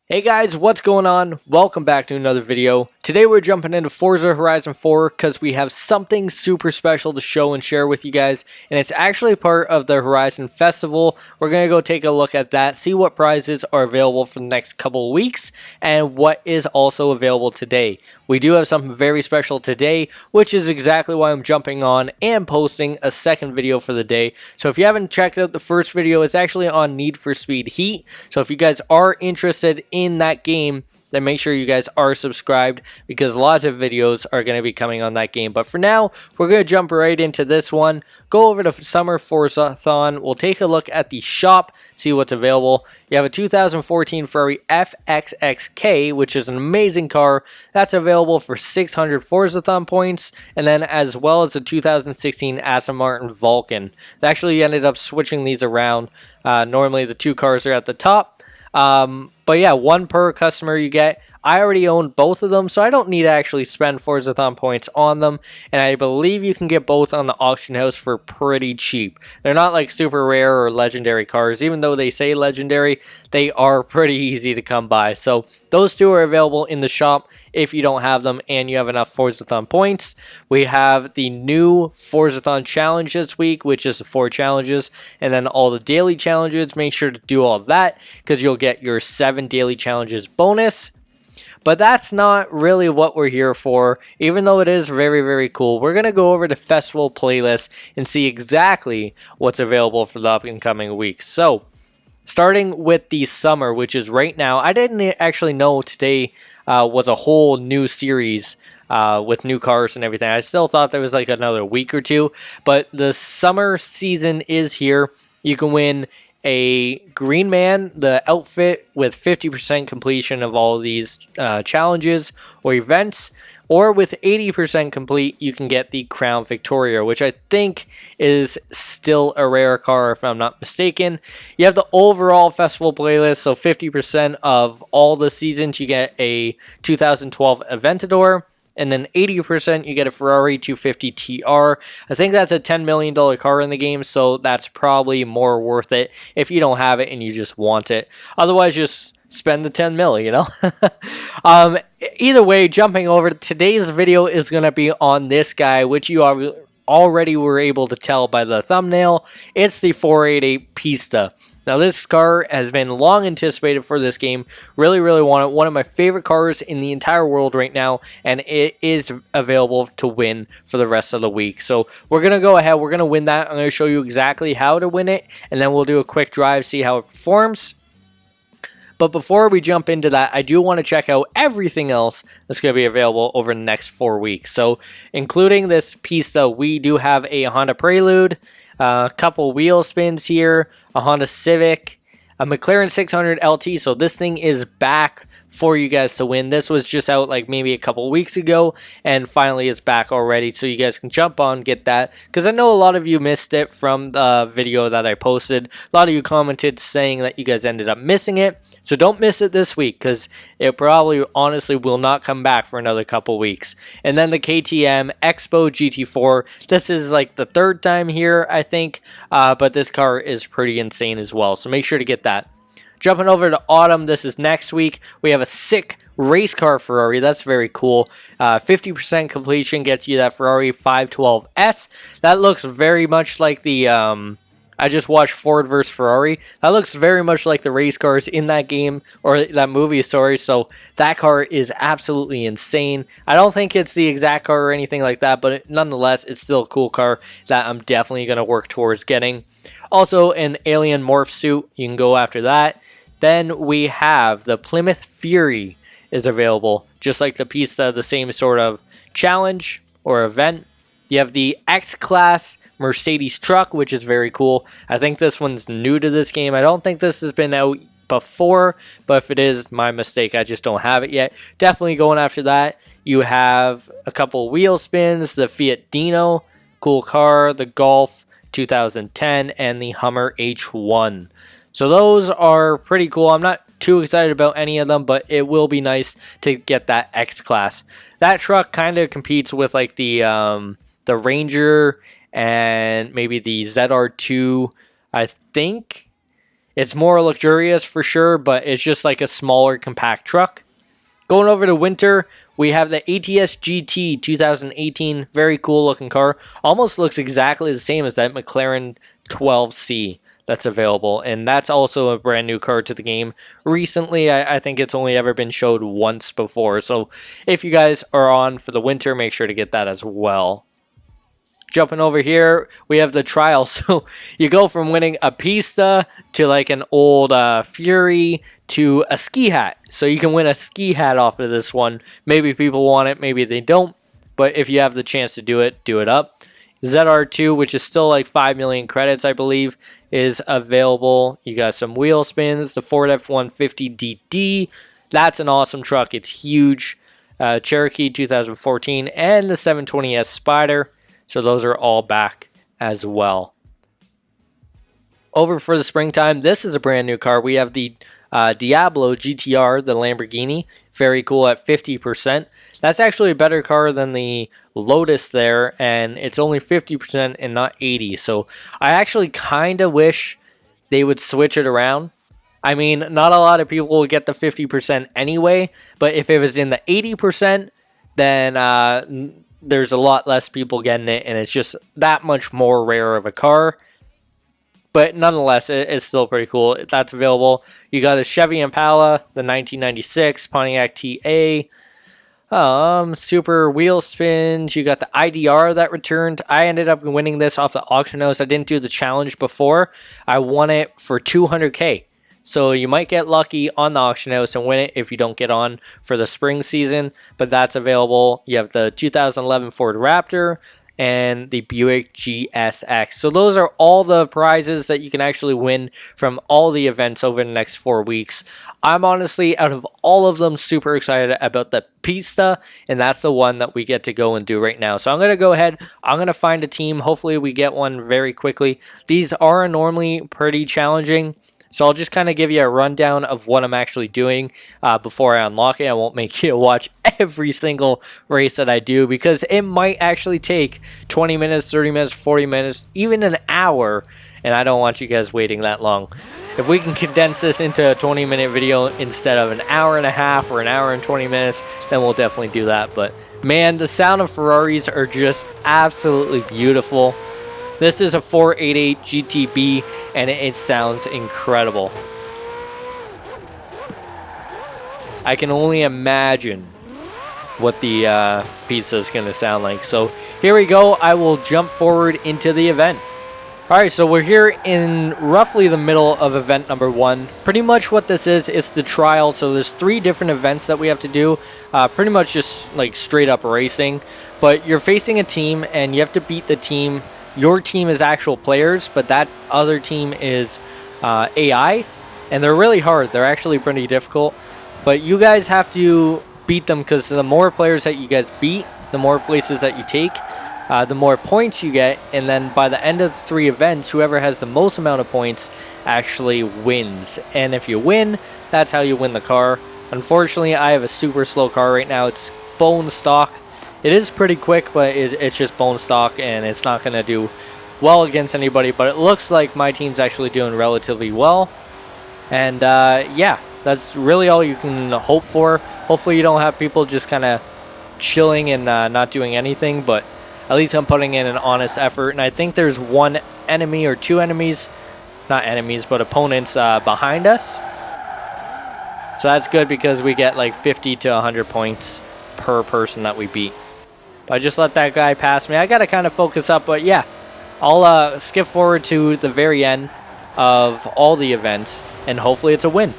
Hey guys, what's going on? Welcome back to another video. Today we're jumping into Forza Horizon 4 because we have something super special to show and share with you guys, and it's actually part of the Horizon Festival. We're going to go take a look at that, see what prizes are available for the next couple of weeks, and what is also available today. We do have something very special today, which is exactly why I'm jumping on and posting a second video for the day. So if you haven't checked out the first video, it's actually on Need for Speed Heat. So if you guys are interested in that game, then make sure you guys are subscribed because lots of videos are going to be coming on that game. But for now, we're going to jump right into this one. Go over to Summer Forzathon. We'll take a look at the shop, see what's available. You have a 2014 Ferrari FXXK, which is an amazing car. That's available for 600 Forzathon points. And then as well as the 2016 Aston Martin Vulcan. They actually ended up switching these around. Normally the two cars are at the top. But yeah, one per customer you get. I already own both of them, so I don't need to actually spend Forzathon points on them. And I believe you can get both on the auction house for pretty cheap. They're not like super rare or legendary cars. Even though they say legendary, they are pretty easy to come by. So those two are available in the shop if you don't have them and you have enough Forzathon points. We have the new Forzathon challenge this week, which is the 4 challenges. And then all the daily challenges. Make sure to do all that because you'll get your 7 daily challenges bonus. But that's not really what we're here for, even though it is very, very cool. We're going to go over the festival playlist and see exactly what's available for the upcoming weeks. So, starting with the summer, which is right now. I didn't actually know today was a whole new series with new cars and everything. I still thought there was like another week or two. But the summer season is here. You can win a Green Man, the outfit with 50% completion of all of these challenges or events, or with 80% complete, you can get the Crown Victoria, which I think is still a rare car if I'm not mistaken. You have the overall festival playlist, so 50% of all the seasons you get a 2012 Aventador. And then 80% you get a Ferrari 250 TR. I think that's a $10 million car in the game, so that's probably more worth it if you don't have it and you just want it. Otherwise, just spend the 10 mil, you know? Either way, jumping over, today's video is going to be on this guy, which you already were able to tell by the thumbnail. It's the 488 Pista. Now, this car has been long anticipated for this game. Really, really want it. One of my favorite cars in the entire world right now, and it is available to win for the rest of the week. So we're going to go ahead. We're going to win that. I'm going to show you exactly how to win it, and then we'll do a quick drive, see how it performs. But before we jump into that, I do want to check out everything else that's going to be available over the next 4 weeks. So including this Pista, we do have a Honda Prelude, a couple wheel spins here, a Honda Civic, a McLaren 600 LT. So this thing is back for you guys to win. This was just out like maybe a couple weeks ago, and finally it's back already, so you guys can jump on, get that, because I know a lot of you missed it from the video that I posted. A lot of you commented saying that you guys ended up missing it, so don't miss it this week, because it probably honestly will not come back for another couple weeks. And then the KTM Expo GT4, this is like the 3rd time here, I think, but this car is pretty insane as well, so make sure to get that. Jumping over to autumn, this is next week. We have a sick race car Ferrari. That's very cool. 50% completion gets you that Ferrari 512S. That looks very much like the... I just watched Ford vs. Ferrari. That looks very much like the race cars in that game, or that movie, sorry. So that car is absolutely insane. I don't think it's the exact car or anything like that, but nonetheless, it's still a cool car that I'm definitely going to work towards getting. Also, an alien morph suit. You can go after that. Then we have the Plymouth Fury is available, just like the Pista, the same sort of challenge or event. You have the X-Class Mercedes truck, which is very cool. I think this one's new to this game. I don't think this has been out before, but if it is, my mistake. I just don't have it yet. Definitely going after that. You have a couple wheel spins, the Fiat Dino, cool car, the Golf 2010, and the Hummer H1. So those are pretty cool. I'm not too excited about any of them, but it will be nice to get that X-Class. That truck kind of competes with like the Ranger and maybe the ZR2, I think. It's more luxurious for sure, but it's just like a smaller compact truck. Going over to winter, we have the ATS GT 2018. Very cool looking car. Almost looks exactly the same as that McLaren 12C that's available. And that's also a brand new car to the game. Recently, I think it's only ever been showed once before. So if you guys are on for the winter, make sure to get that as well. Jumping over here, we have the trial. So you go from winning a Pista to like an old Fury to a ski hat. So you can win a ski hat off of this one. Maybe people want it, maybe they don't. But if you have the chance to do it up. ZR2, which is still like 5 million credits, I believe, is available. You got some wheel spins. The Ford F-150 DD. That's an awesome truck. It's huge. Cherokee 2014 and the 720S Spider. So those are all back as well. Over for the springtime, this is a brand new car. We have the Diablo GTR, the Lamborghini. Very cool at 50%. That's actually a better car than the Lotus there, and it's only 50% and not 80%. So I actually kind of wish they would switch it around. I mean, not a lot of people will get the 50% anyway, but if it was in the 80%, then there's a lot less people getting it, and it's just that much more rare of a car. But nonetheless, it's still pretty cool. That's available. You got a Chevy Impala, the 1996 Pontiac TA, super wheel spins. You got the IDR that returned. I ended up winning this off the auction house. I didn't do the challenge before. I won it for 200K. So you might get lucky on the auction house and win it if you don't get on for the spring season, but that's available. You have the 2011 Ford Raptor and the Buick GSX. So those are all the prizes that you can actually win from all the events over the next 4 weeks. I'm honestly, out of all of them, super excited about the Pista, and that's the one that we get to go and do right now. So I'm going to go ahead. I'm going to find a team. Hopefully we get one very quickly. These are normally pretty challenging. So I'll just kind of give you a rundown of what I'm actually doing before I unlock it. I won't make you watch every single race that I do because it might actually take 20 minutes, 30 minutes, 40 minutes, even an hour, and I don't want you guys waiting that long. If we can condense this into a 20-minute video instead of an hour and a half or an hour and 20 minutes, then we'll definitely do that. But man, the sound of Ferraris are just absolutely beautiful. This is a 488 GTB, and it sounds incredible. I can only imagine what the pizza is going to sound like. So here we go. I will jump forward into the event. All right, so we're here in roughly the middle of event number 1. Pretty much what this is, it's the trial. So there's 3 different events that we have to do. Pretty much just like straight up racing. But you're facing a team, and you have to beat the team. Your team is actual players, but that other team is AI, and they're really hard. They're actually pretty difficult, but you guys have to beat them because the more players that you guys beat, the more places that you take, the more points you get, and then by the end of the 3 events, whoever has the most amount of points actually wins. And if you win, that's how you win the car. Unfortunately, I have a super slow car right now. It's bone stock. It is pretty quick, but it's just bone stock, and it's not going to do well against anybody. But it looks like my team's actually doing relatively well. And yeah, that's really all you can hope for. Hopefully you don't have people just kind of chilling and not doing anything. But at least I'm putting in an honest effort. And I think there's 1 enemy or 2 enemies. Not enemies, but opponents behind us. So that's good because we get like 50 to 100 points per person that we beat. I just let that guy pass me. I got to kind of focus up, but yeah. I'll skip forward to the very end of all the events, and hopefully it's a win.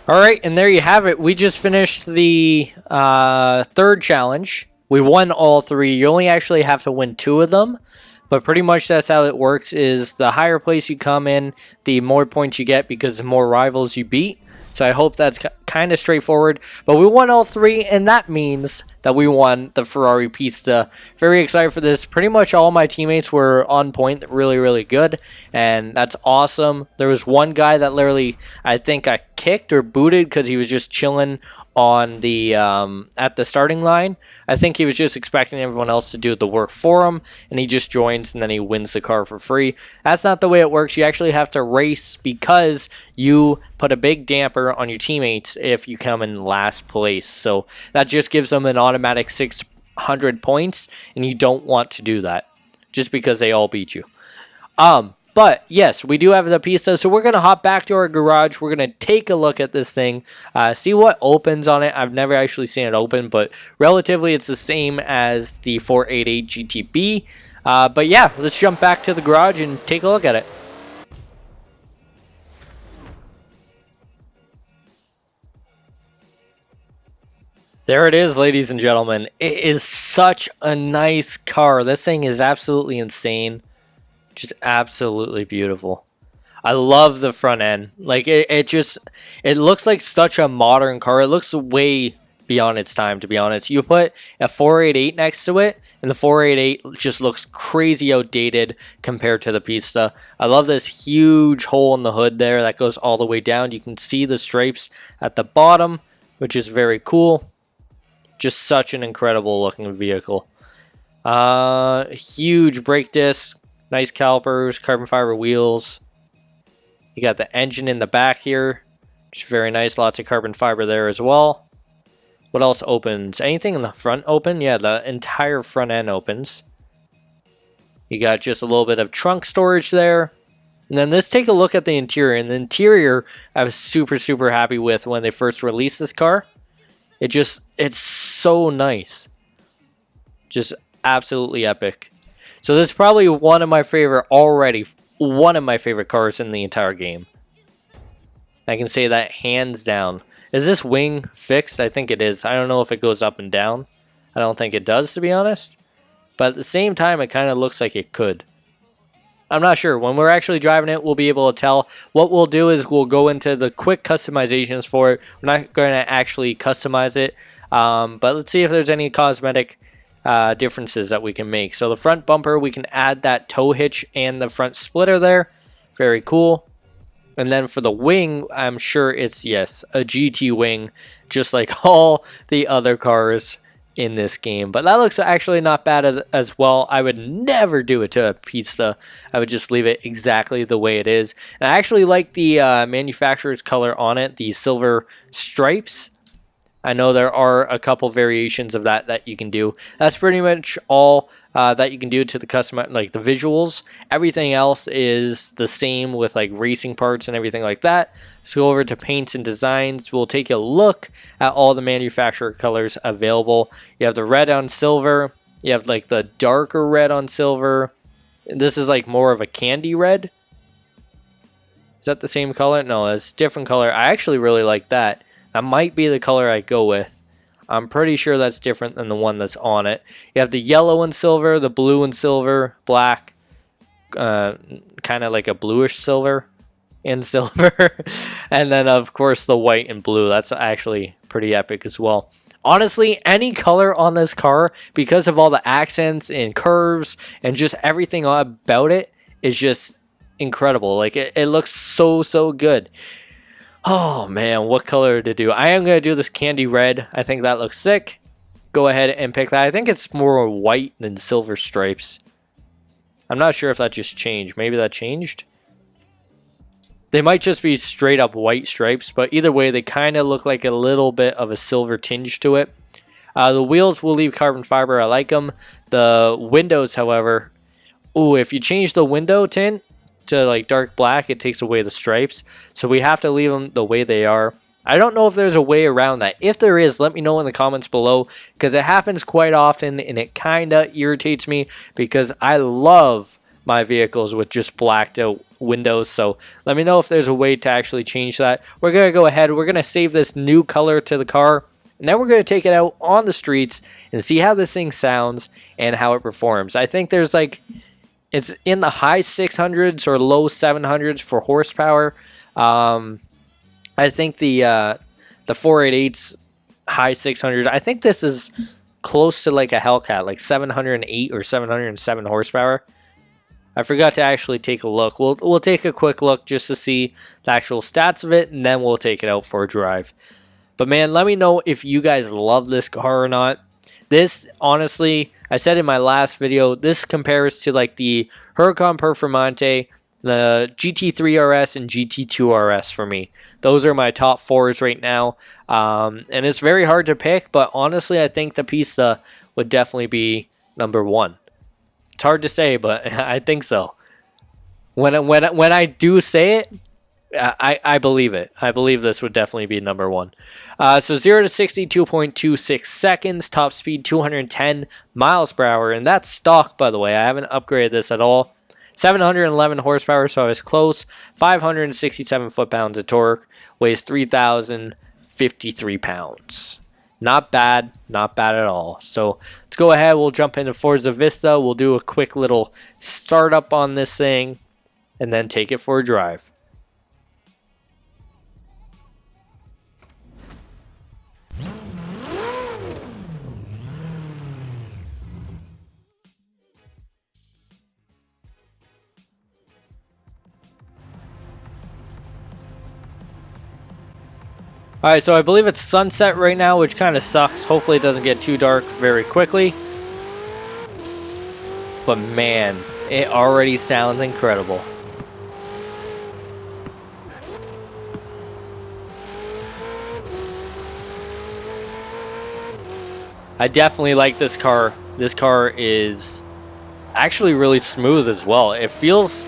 All right, and there you have it. We just finished the 3rd challenge. We won all 3. You only actually have to win 2 of them, but pretty much that's how it works, is the higher place you come in, the more points you get because the more rivals you beat. So I hope that's kind of straightforward. But we won all 3, and that means that we won the Ferrari Pista. Very excited for this. Pretty much all my teammates were on point, really, really good. And that's awesome. There was one guy that literally, I think, got kicked or booted because he was just chilling on the at the starting line. I think he was just expecting everyone else to do the work for him, and he just joins and then he wins the car for free. That's not the way it works. You actually have to race because you put a big damper on your teammates if you come in last place. So that just gives them an automatic 600 points, and you don't want to do that just because they all beat you. But yes, we do have the Pista, so we're going to hop back to our garage. We're going to take a look at this thing, see what opens on it. I've never actually seen it open, but relatively it's the same as the 488 GTB. But yeah, let's jump back to the garage and take a look at it. There it is, ladies and gentlemen. It is such a nice car. This thing is absolutely insane. Just absolutely beautiful. I love the front end. Like it looks like such a modern car. It looks way beyond its time, to be honest. You put a 488 next to it, and the 488 just looks crazy outdated compared to the Pista. I love this huge hole in the hood there that goes all the way down. You can see the stripes at the bottom, which is very cool. Just such an incredible looking vehicle. Huge brake disc. Nice calipers, carbon fiber wheels. You got the engine in the back here, which is very nice. Lots of carbon fiber there as well. What else opens? Anything in the front open? Yeah, the entire front end opens. You got just a little bit of trunk storage there. And then let's take a look at the interior. And the interior I was super, super happy with when they first released this car. It's so nice. Just absolutely epic. So this is probably one of my favorite cars in the entire game. I can say that hands down. Is this wing fixed? I think it is. I don't know if it goes up and down. I don't think it does, to be honest. But at the same time, it kind of looks like it could. I'm not sure. When we're actually driving it, we'll be able to tell. What we'll do is we'll go into the quick customizations for it. We're not going to actually customize it. But let's see if there's any cosmetic differences that we can make. So the front bumper, we can add that tow hitch and the front splitter there. Very cool. And then for the wing, I'm sure it's, yes, a GT wing, just like all the other cars in this game. But that looks actually not bad as well. I would never do it to a Pista. I would just leave it exactly the way it is. And I actually like the manufacturer's color on it, the silver stripes. I know there are a couple variations of that you can do. That's pretty much all that you can do to the custom, like the visuals. Everything else is the same with like racing parts and everything like that. So go over to paints and designs. We'll take a look at all the manufacturer colors available. You have the red on silver. You have like the darker red on silver. This is like more of a candy red. Is that the same color? No, it's a different color. I actually really like that. That might be the color I go with. I'm pretty sure that's different than the one that's on it. You have the yellow and silver, the blue and silver, black, kind of like a bluish silver and silver. And then, of course, the white and blue. That's actually pretty epic as well. Honestly, any color on this car, because of all the accents and curves and just everything about it, is just incredible. Like, it looks so good. Oh man, what color to do? I am going to do this candy red. I think that looks sick. Go ahead and pick that. I think it's more white than silver stripes. I'm not sure if that just changed. Maybe that changed? They might just be straight up white stripes, but either way, they kind of look like a little bit of a silver tinge to it. The wheels will leave carbon fiber. I like them. The windows, however, ooh, if you change the window tint to like dark black, it takes away the stripes, so we have to leave them the way they are. I don't know if there's a way around that. If there is, let me know in the comments below, because it happens quite often and it kind of irritates me because I love my vehicles with just blacked out windows. So let me know if there's a way to actually change that. We're going to go ahead, we're going to save this new color to the car, and then we're going to take it out on the streets and see how this thing sounds and how it performs. I think there's like, it's in the high 600s or low 700s for horsepower. I think the 488's high 600s. I think this is close to like a Hellcat, like 708 or 707 horsepower. I forgot to actually take a look. We'll take a quick look just to see the actual stats of it, and then we'll take it out for a drive. But man, let me know if you guys love this car or not. This, honestly, I said in my last video, this compares to like the Huracan Performante, the GT3 RS, and GT2 RS for me. Those are my top 4s right now. And it's very hard to pick, but honestly, I think the Pista would definitely be number 1. It's hard to say, but I think so. When I do say it, I believe it. I believe this would definitely be number 1. So 0 to 60, 2.26 seconds. Top speed, 210 miles per hour. And that's stock, by the way. I haven't upgraded this at all. 711 horsepower, so I was close. 567 foot-pounds of torque. Weighs 3,053 pounds. Not bad. Not bad at all. So let's go ahead. We'll jump into Forza Vista. We'll do a quick little startup on this thing. And then take it for a drive. Alright, so I believe it's sunset right now, which kind of sucks. Hopefully it doesn't get too dark very quickly. But man, it already sounds incredible. I definitely like this car. This car is actually really smooth as well. It feels,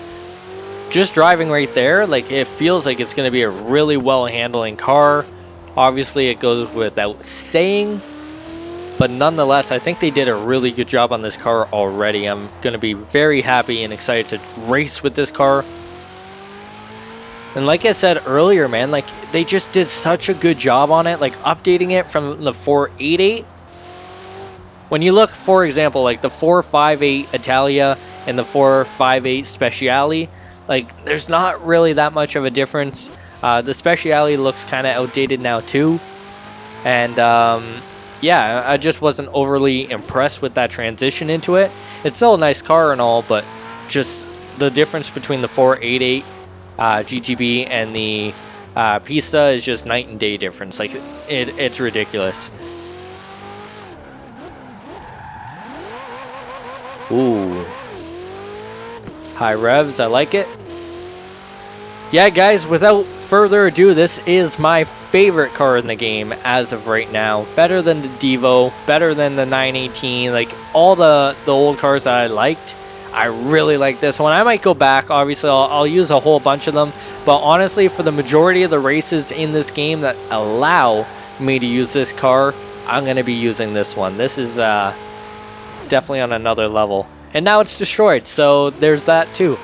just driving right there, like it feels like it's going to be a really well handling car. Obviously, it goes without saying, but nonetheless, I think they did a really good job on this car already. I'm going to be very happy and excited to race with this car. And like I said earlier, man, like they just did such a good job on it, like updating it from the 488. When you look, for example, like the 458 Italia and the 458 Speciale, like there's not really that much of a difference. The Speciale looks kind of outdated now too, and yeah, I just wasn't overly impressed with that transition into it. It's still a nice car and all, but just the difference between the 488 GTB and the Pista is just night and day difference. Like it's ridiculous. Ooh, high revs, I like it. Yeah, guys, without further ado, this is my favorite car in the game as of right now. Better than the Devo, better than the 918, like all the old cars that I liked. I really like this one. I might go back, obviously I'll use a whole bunch of them, but honestly, for the majority of the races in this game that allow me to use this car, I'm going to be using this one. This is definitely on another level. And now it's destroyed, so there's that too.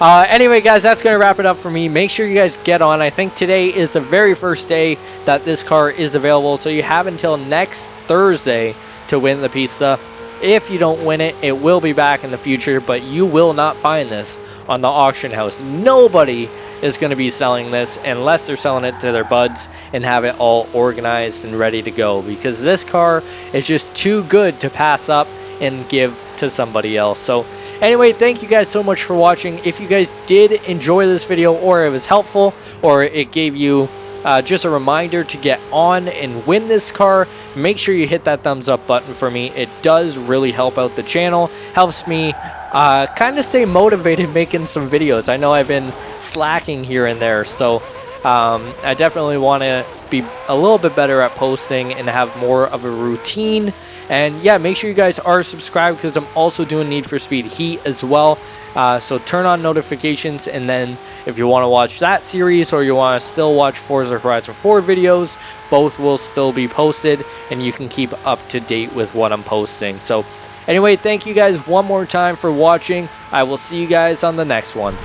Anyway, guys, that's going to wrap it up for me. Make sure you guys get on. I think today is the very first day that this car is available, so you have until next Thursday to win the Pista. If you don't win it, it will be back in the future, but you will not find this on the auction house. Nobody is going to be selling this unless they're selling it to their buds and have it all organized and ready to go, because this car is just too good to pass up and give to somebody else. So anyway, thank you guys so much for watching. If you guys did enjoy this video, or it was helpful, or it gave you just a reminder to get on and win this car, make sure you hit that thumbs up button for me. It does really help out the channel, helps me kind of stay motivated making some videos. I know I've been slacking here and there, so I definitely want to be a little bit better at posting and have more of a routine. And yeah, make sure you guys are subscribed, because I'm also doing Need for Speed Heat as well. So turn on notifications, and then if you want to watch that series, or you want to still watch Forza Horizon 4 videos, both will still be posted, and you can keep up to date with what I'm posting. So anyway, thank you guys one more time for watching. I will see you guys on the next one.